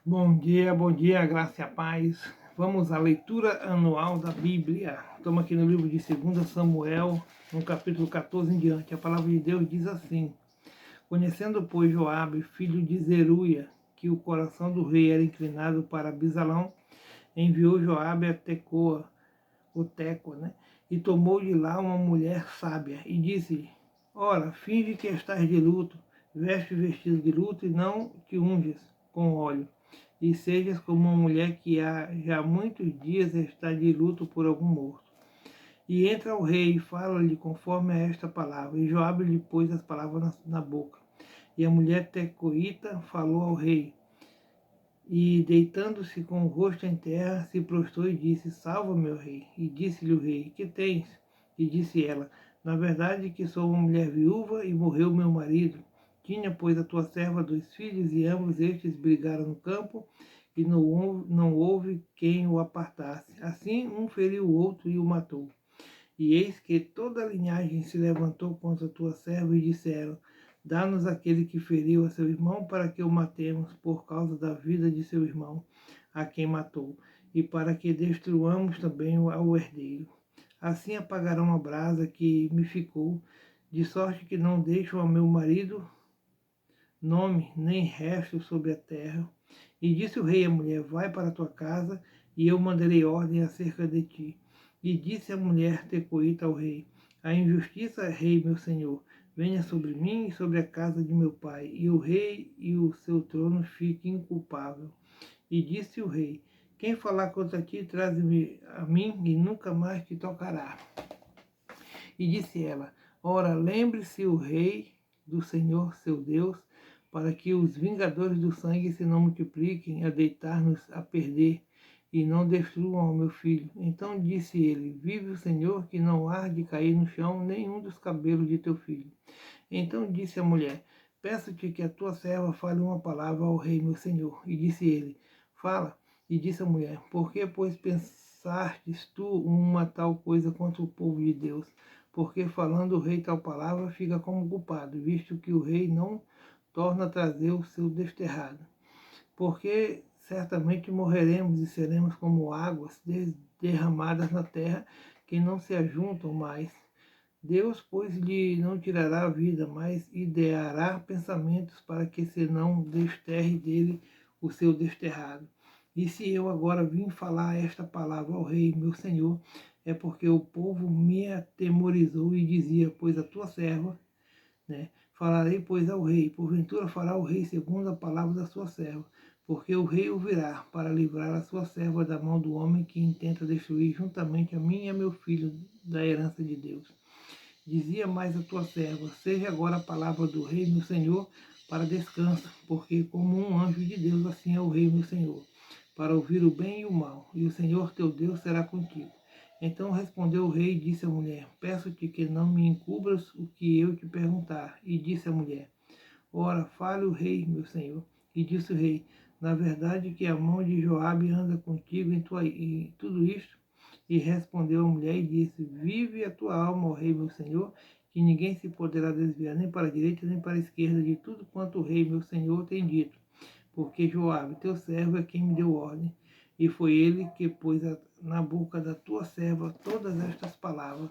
Bom dia, graça e a paz. Vamos à leitura anual da Bíblia. Estamos aqui no livro de 2 Samuel, no capítulo 14 em diante. A palavra de Deus diz assim: Conhecendo, pois, Joabe, filho de Zeruia, que o coração do rei era inclinado para Abisalão, enviou Joabe a Tecoa, e tomou de lá uma mulher sábia, e disse-lhe: Ora, finge que estás de luto, veste o vestido de luto e não te unges com óleo, e sejas como uma mulher que há já muitos dias está de luto por algum morto. E entra ao rei e fala-lhe conforme a esta palavra. E Joabe lhe pôs as palavras na boca. E a mulher tecoíta falou ao rei. E, deitando-se com o rosto em terra, se prostrou e disse: Salva, meu rei. E disse-lhe o rei: Que tens? E disse ela: Na verdade que sou uma mulher viúva e morreu meu marido. Tinha, pois, a tua serva 2 filhos, e ambos estes brigaram no campo, e não houve quem o apartasse. Assim, um feriu o outro e o matou. E eis que toda a linhagem se levantou contra a tua serva, e disseram: Dá-nos aquele que feriu a seu irmão, para que o matemos, por causa da vida de seu irmão, a quem matou, e para que destruamos também ao herdeiro. Assim apagarão a brasa que me ficou, de sorte que não deixo ao meu marido nome nem resto sobre a terra. E disse o rei à mulher: Vai para a tua casa, e eu mandarei ordem acerca de ti. E disse a mulher tecoíta ao rei: A injustiça, rei meu senhor, venha sobre mim e sobre a casa de meu pai, e o rei e o seu trono fique inculpável. E disse o rei: Quem falar contra ti, traze-me a mim, e nunca mais te tocará. E disse ela: Ora, lembre-se o rei do Senhor seu Deus, para que os vingadores do sangue se não multipliquem a deitar-nos a perder, e não destruam o meu filho. Então disse ele: Vive o Senhor, que não há de cair no chão nenhum dos cabelos de teu filho. Então disse a mulher: Peço-te que a tua serva fale uma palavra ao rei meu senhor. E disse ele: Fala. E disse a mulher: Por que, pois, pensastes tu uma tal coisa contra o povo de Deus? Porque falando o rei tal palavra, fica como culpado, visto que o rei não torna a trazer o seu desterrado. Porque certamente morreremos e seremos como águas derramadas na terra, que não se ajuntam mais. Deus, pois, lhe não tirará a vida, mas ideará pensamentos para que se não desterre dele o seu desterrado. E se eu agora vim falar esta palavra ao rei, meu senhor, é porque o povo me atemorizou e dizia: Pois a tua serva, falarei, pois, ao rei. Porventura fará o rei segundo a palavra da sua serva, porque o rei o virá para livrar a sua serva da mão do homem que intenta destruir juntamente a mim e a meu filho da herança de Deus. Dizia mais a tua serva: Seja agora a palavra do rei, meu senhor, para descanso, porque como um anjo de Deus, assim é o rei, meu senhor, para ouvir o bem e o mal, e o Senhor teu Deus será contigo. Então respondeu o rei e disse à mulher: Peço-te que não me encubras o que eu te perguntar. E disse a mulher: Ora, fale o rei, meu senhor. E disse o rei: Na verdade que a mão de Joabe anda contigo em tudo isto? E respondeu a mulher e disse: Vive a tua alma, ó rei, meu senhor, que ninguém se poderá desviar nem para a direita nem para a esquerda de tudo quanto o rei, meu senhor, tem dito. Porque Joabe, teu servo, é quem me deu ordem. E foi ele que pôs na boca da tua serva todas estas palavras,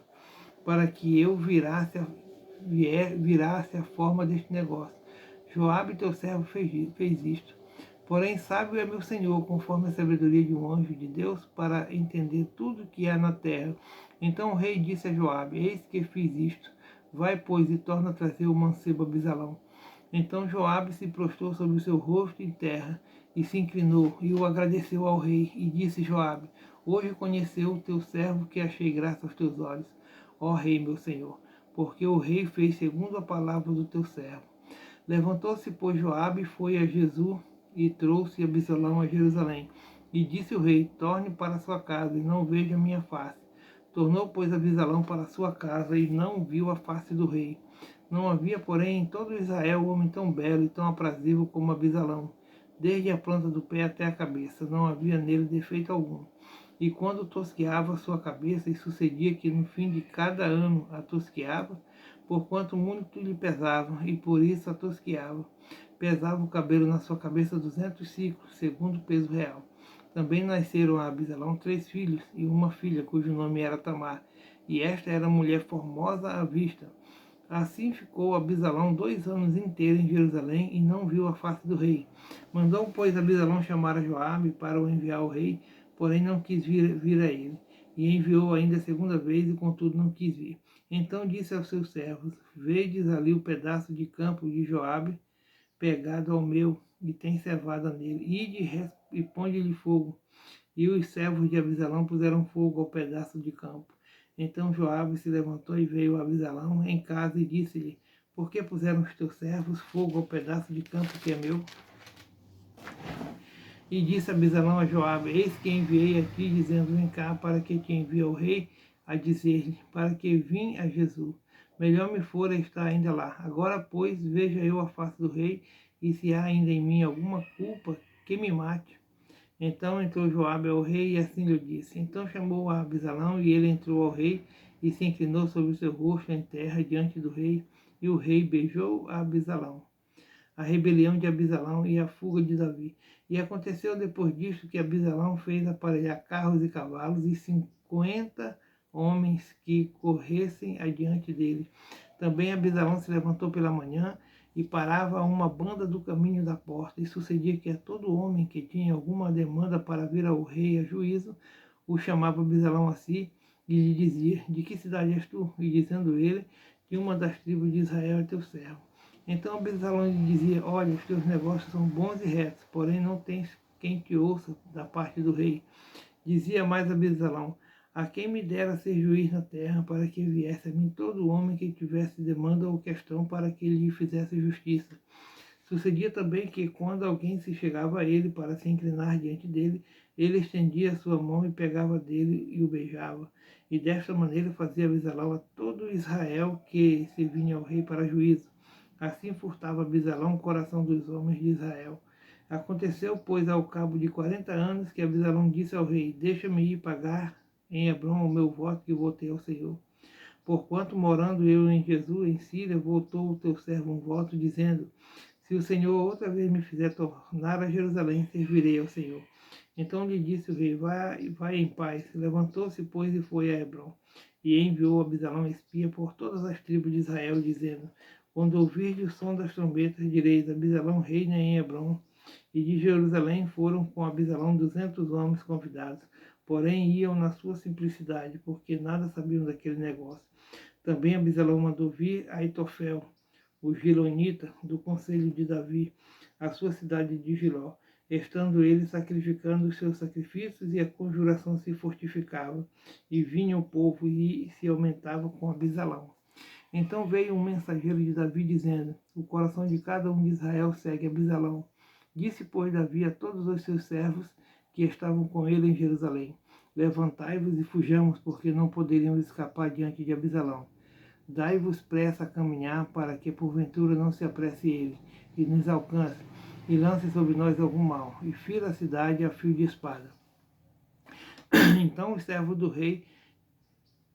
para que eu virasse a forma deste negócio. Joabe, teu servo, fez isto. Porém, sábio é meu senhor, conforme a sabedoria de um anjo de Deus, para entender tudo que há na terra. Então o rei disse a Joabe: Eis que fiz isto. Vai, pois, e torna a trazer o mancebo Abisalão. Então Joabe se prostrou sobre o seu rosto em terra, e se inclinou, e o agradeceu ao rei. E disse Joabe: Hoje conheceu o teu servo, que achei graça aos teus olhos, ó rei meu senhor, porque o rei fez segundo a palavra do teu servo. Levantou-se, pois, Joabe e foi a Jesus, e trouxe Abisalão a Jerusalém. E disse o rei: Torne para sua casa, e não veja minha face. Tornou, pois, Abisalão para sua casa, e não viu a face do rei. Não havia, porém, em todo Israel homem tão belo e tão aprazível como Abisalão. Desde a planta do pé até a cabeça, não havia nele defeito algum. E quando tosqueava sua cabeça, e sucedia que no fim de cada ano a tosqueava, porquanto muito lhe pesava, e por isso a tosqueava. pesava o cabelo na sua cabeça 200 ciclos, segundo o peso real. Também nasceram a Abisalão 3 filhos e uma filha, cujo nome era Tamar, e esta era mulher formosa à vista. Assim ficou Abisalão 2 anos inteiros em Jerusalém e não viu a face do rei. Mandou, pois, Abisalão chamar a Joabe para o enviar ao rei, porém não quis vir a ele. E enviou ainda a segunda vez, e contudo não quis vir. Então disse aos seus servos: Vedes ali o pedaço de campo de Joabe, pegado ao meu, e tem cevada nele. Ide e ponde-lhe fogo. E os servos de Abisalão puseram fogo ao pedaço de campo. Então Joabe se levantou e veio a Abisalão em casa e disse-lhe: Por que puseram os teus servos fogo ao pedaço de campo que é meu? E disse Abisalão a Joabe: Eis que enviei a ti, dizendo: Vem cá, para que te envie ao rei, a dizer-lhe: Para que vim a Jesus. Melhor me fora estar ainda lá. Agora, pois, veja eu a face do rei, e se há ainda em mim alguma culpa, que me mate. Então entrou Joabe ao rei e assim lhe disse. Então chamou a Abisalão, e ele entrou ao rei e se inclinou sobre o seu rosto em terra diante do rei, e o rei beijou a Abisalão. A rebelião de Abisalão e a fuga de Davi. E aconteceu depois disto que Abisalão fez aparelhar carros e cavalos e 50 homens que corressem adiante dele. Também Abisalão se levantou pela manhã e parava uma banda do caminho da porta, e sucedia que a todo homem que tinha alguma demanda para vir ao rei a juízo, o chamava Abisalão a si, e lhe dizia: De que cidade és tu? E dizendo ele: De uma das tribos de Israel é teu servo. Então Abisalão lhe dizia: Olha, os teus negócios são bons e retos, porém não tens quem te ouça da parte do rei. Dizia mais Abisalão: A quem me dera ser juiz na terra, para que viesse a mim todo homem que tivesse demanda ou questão, para que lhe fizesse justiça. Sucedia também que, quando alguém se chegava a ele para se inclinar diante dele, ele estendia a sua mão e pegava dele e o beijava. E desta maneira fazia Abisalão a todo Israel que se vinha ao rei para juízo. Assim furtava Abisalão o coração dos homens de Israel. Aconteceu, pois, ao cabo de 40 anos, que Abisalão disse ao rei: Deixa-me ir pagar em Hebrom o meu voto que votei ao Senhor. Porquanto, morando eu em Jesus, em Síria, voltou o teu servo um voto, dizendo: Se o Senhor outra vez me fizer tornar a Jerusalém, servirei ao Senhor. Então lhe disse o rei: Vai em paz. Levantou-se, pois, e foi a Hebrom. E enviou Abisalão espia por todas as tribos de Israel, dizendo: Quando ouvirdes o som das trombetas, direis: Abisalão reina em Hebrom. E de Jerusalém foram com Abisalão 200 homens convidados, porém iam na sua simplicidade, porque nada sabiam daquele negócio. Também Abisalão mandou vir Aitofel, o gilonita, do conselho de Davi, à sua cidade de Giló, estando ele sacrificando os seus sacrifícios, e a conjuração se fortificava, e vinha o povo e se aumentava com Abisalão. Então veio um mensageiro de Davi, dizendo: O coração de cada um de Israel segue Abisalão. Disse, pois, Davi a todos os seus servos que estavam com ele em Jerusalém: Levantai-vos e fujamos, porque não poderíamos escapar diante de Abisalão. Dai-vos pressa a caminhar, para que porventura não se apresse ele, e nos alcance, e lance sobre nós algum mal, e fira a cidade a fio de espada. Então os servos do rei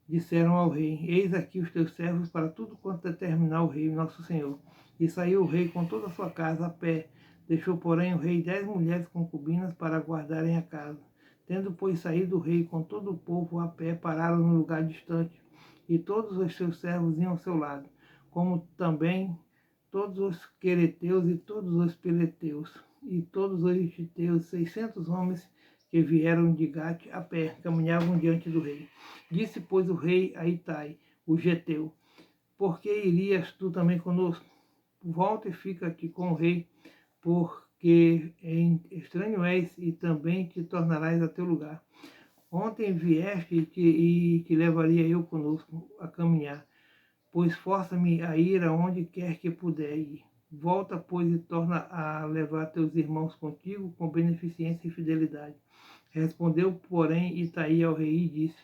disseram ao rei: Eis aqui os teus servos para tudo quanto determinar o rei, nosso senhor. E saiu o rei com toda a sua casa a pé. Deixou, porém, o rei 10 mulheres concubinas para guardarem a casa. Tendo, pois, saído o rei com todo o povo a pé, pararam num lugar distante, e todos os seus servos iam ao seu lado, como também todos os quereteus e todos os peleteus, e todos os giteus, 600 homens que vieram de Gate a pé, caminhavam diante do rei. Disse, pois, o rei a Itai, o geteu: Por que irias tu também conosco? Volta e fica aqui com o rei, porque estranho és, e também te tornarás a teu lugar. Ontem vieste e te levaria eu conosco a caminhar, pois força-me a ir aonde quer que puder ir. Volta, pois, e torna a levar teus irmãos contigo com beneficência e fidelidade. Respondeu, porém, Itaí ao rei e disse: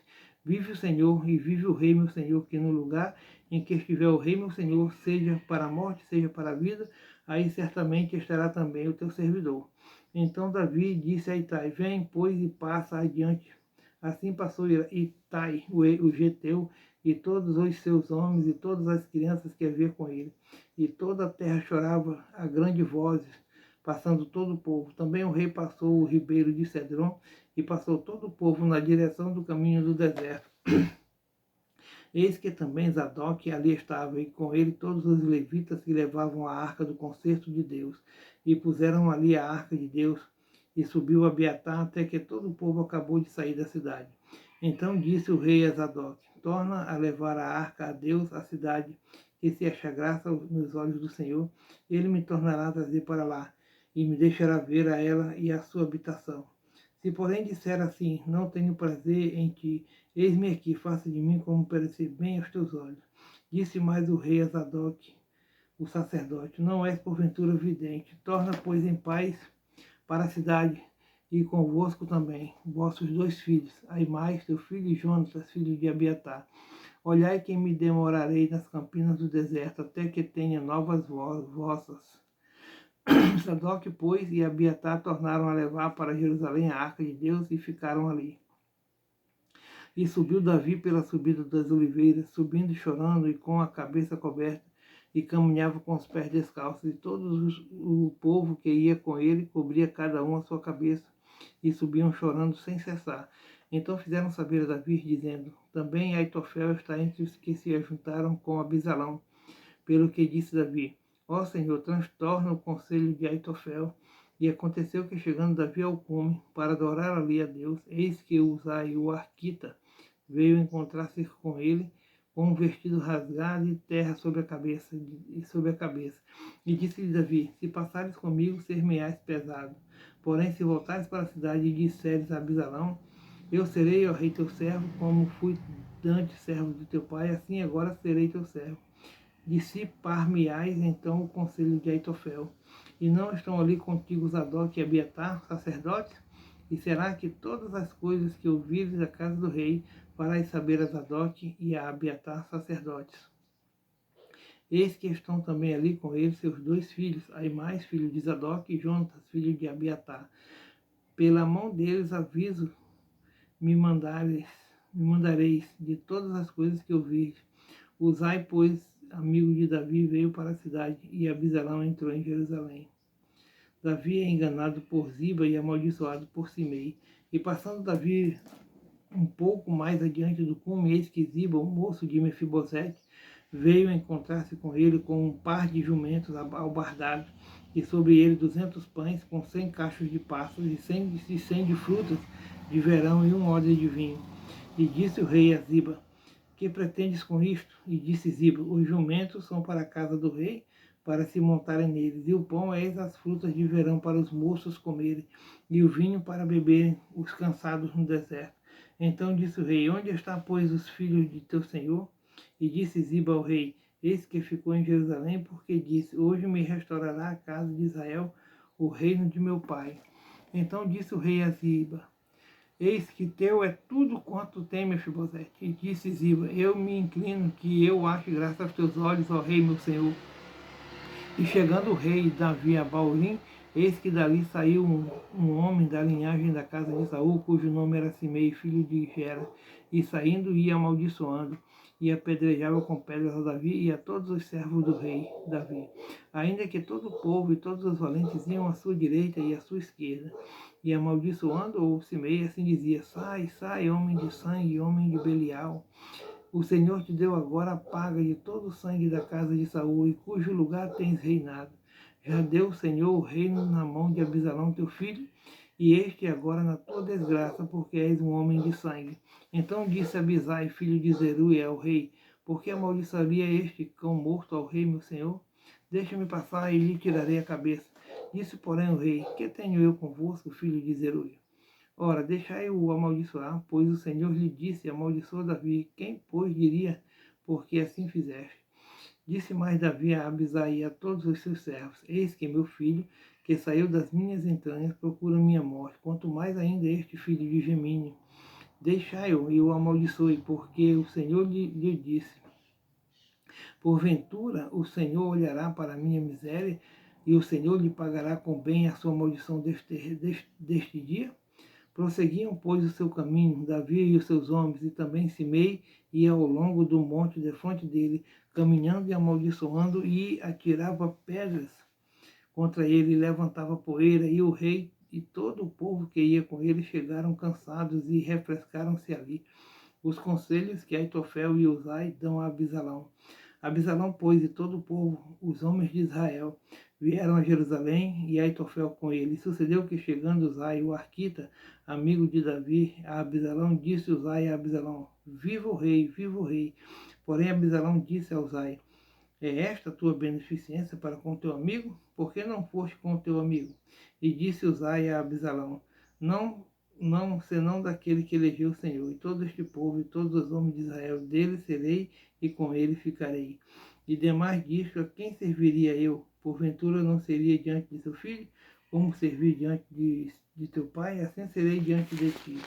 Vive o Senhor e vive o rei, meu senhor, que no lugar em que estiver o rei, meu senhor, seja para a morte, seja para a vida, aí certamente estará também o teu servidor. Então Davi disse a Itai: Vem, pois, e passa adiante. Assim passou Itai, o geteu, e todos os seus homens, e todas as crianças que havia com ele. E toda a terra chorava a grande vozes, passando todo o povo. Também o rei passou o ribeiro de Cedron, e passou todo o povo na direção do caminho do deserto. Eis que também Zadok ali estava, e com ele todos os levitas que levavam a arca do concerto de Deus. E puseram ali a arca de Deus, e subiu Abiatar até que todo o povo acabou de sair da cidade. Então disse o rei a Zadok: torna a levar a arca a Deus à cidade, que se achar graça nos olhos do Senhor, ele me tornará a trazer para lá, e me deixará ver a ela e a sua habitação. Se porém disser assim, não tenho prazer em ti, eis-me aqui, faça de mim como parecer bem aos teus olhos. Disse mais o rei a Zadok, o sacerdote: não és porventura vidente, torna, pois, em paz para a cidade, e convosco também, vossos 2 filhos, Aimais, teu filho, e Jonatas, filho de Abiatar. Olhai que me demorarei nas campinas do deserto, até que tenha novas vossas. Sadoc, pois, e Abiatar tornaram a levar para Jerusalém a arca de Deus e ficaram ali. E subiu Davi pela subida das oliveiras, subindo e chorando, e com a cabeça coberta, e caminhava com os pés descalços, e todo o povo que ia com ele cobria cada um a sua cabeça, e subiam chorando sem cessar. Então fizeram saber a Davi, dizendo: também Aitofel está entre os que se ajuntaram com Abisalão. Pelo que disse Davi: ó Senhor, transtorna o conselho de Aitofel. E aconteceu que, chegando Davi ao cume, para adorar ali a Deus, eis que Uzai, o arquita, veio encontrar-se com ele, com um vestido rasgado e terra sobre a cabeça. E disse-lhe Davi: se passares comigo, ser-me-ás pesado. Porém, se voltares para a cidade e disseres a Abisalão: eu serei, ó rei, teu servo, como fui dantes servo de teu pai, assim agora serei teu servo. Dissipar-me-ás então o conselho de Aitofel. E não estão ali contigo Zadok e Abiatar, sacerdotes? E será que todas as coisas que ouvires da casa do rei farás saber a Zadok e a Abiatar, sacerdotes? Eis que estão também ali com ele seus 2 filhos, Aimais, filho de Zadok, e Jonatas, filho de Abiatar. Pela mão deles aviso me mandareis de todas as coisas que ouvires. Uzai, pois, amigo de Davi, veio para a cidade, e Abisalão entrou em Jerusalém. Davi é enganado por Ziba e amaldiçoado por Simei. E passando Davi um pouco mais adiante do cume, eis que Ziba, o moço de Mefibosete, veio encontrar-se com ele com um par de jumentos albardados, e sobre ele 200 pães, com 100 cachos de passas, e 100 de frutas de verão, e um odre de vinho. E disse o rei a Ziba: que pretendes com isto? E disse Ziba: os jumentos são para a casa do rei, para se montarem neles, e o pão eis as frutas de verão para os moços comerem, e o vinho para beberem os cansados no deserto. Então disse o rei: onde está, pois, os filhos de teu senhor? E disse Ziba ao rei: eis que ficou em Jerusalém, porque disse: hoje me restaurará a casa de Israel, o reino de meu pai. Então disse o rei a Ziba: eis que teu é tudo quanto tem, Mefibosete. E disse Ziba: eu me inclino que eu ache graça aos teus olhos, ó rei, meu senhor. E chegando o rei Davi a Baurim, eis que dali saiu um homem da linhagem da casa de Saul, cujo nome era Simei, filho de Gera, e saindo ia amaldiçoando, e apedrejava com pedras a Davi e a todos os servos do rei Davi, ainda que todo o povo e todos os valentes iam à sua direita e à sua esquerda. E amaldiçoando o Simei, assim dizia: sai, sai, homem de sangue, homem de Belial. O Senhor te deu agora a paga de todo o sangue da casa de Saul, e cujo lugar tens reinado. Já deu o Senhor o reino na mão de Abisalão teu filho, e este agora na tua desgraça, porque és um homem de sangue. Então disse Abisai, filho de Zeruia, ao rei: por que amaldiçoaria este cão morto ao rei, meu senhor? Deixa-me passar e lhe tirarei a cabeça. Disse, porém, o rei: que tenho eu convosco, filho de Zeruia? Ora, deixai-o amaldiçoar, pois o Senhor lhe disse: amaldiçoa Davi. Quem, pois, diria, porque assim fizeste? Disse mais Davi a Abisai e a todos os seus servos: eis que meu filho, que saiu das minhas entranhas, procura minha morte, quanto mais ainda este filho de Gemini. Deixai-o e o amaldiçoe, porque o Senhor lhe disse: porventura o Senhor olhará para a minha miséria, e o Senhor lhe pagará com bem a sua maldição deste dia? Prosseguiam, pois, o seu caminho, Davi e os seus homens, e também Simei ia ao longo do monte defronte dele, caminhando e amaldiçoando, e atirava pedras contra ele, e levantava poeira, e o rei e todo o povo que ia com ele chegaram cansados e refrescaram-se ali. Os conselhos que Aitofel e Uzai dão a Abisalão. Abisalão, pois, e todo o povo, os homens de Israel, vieram a Jerusalém, e Aitofel com ele. Sucedeu que, chegando Uzai, o arquita, amigo de Davi, a Abisalão, disse Uzai a Abisalão: Viva o rei, viva o rei. Porém, Abisalão disse a Uzai: É esta a tua beneficência para com teu amigo? Por que não foste com o teu amigo? E disse Uzai a Abisalão: Não, senão daquele que elegeu o Senhor, e todo este povo, e todos os homens de Israel, dele serei, e com ele ficarei. E demais disto, a quem serviria eu? Porventura não seria diante de seu filho? Como servi diante de teu pai? Assim serei diante de ti.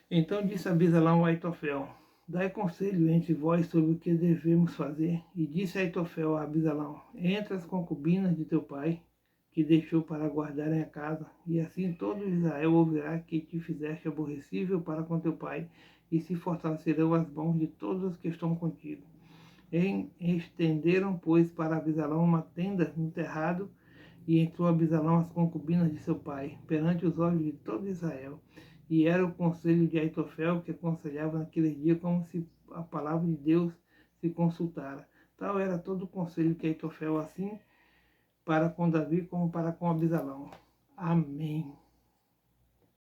Então disse Abisalão a Aitofel: Dai conselho entre vós sobre o que devemos fazer. E disse Aitofel a Abisalão: Entre as concubinas de teu pai, que deixou para guardarem a casa, e assim todo Israel ouvirá que te fizeste aborrecível para com teu pai, e se fortalecerão as mãos de todos os que estão contigo. Estenderam, pois, para Abisalão uma tenda no terrado, e entrou Abisalão as concubinas de seu pai, perante os olhos de todo Israel. E era o conselho de Aitofel, que aconselhava naquele dia como se a palavra de Deus se consultara. Tal era todo o conselho que Aitofel, assim para com Davi como para com Abisalão. Amém.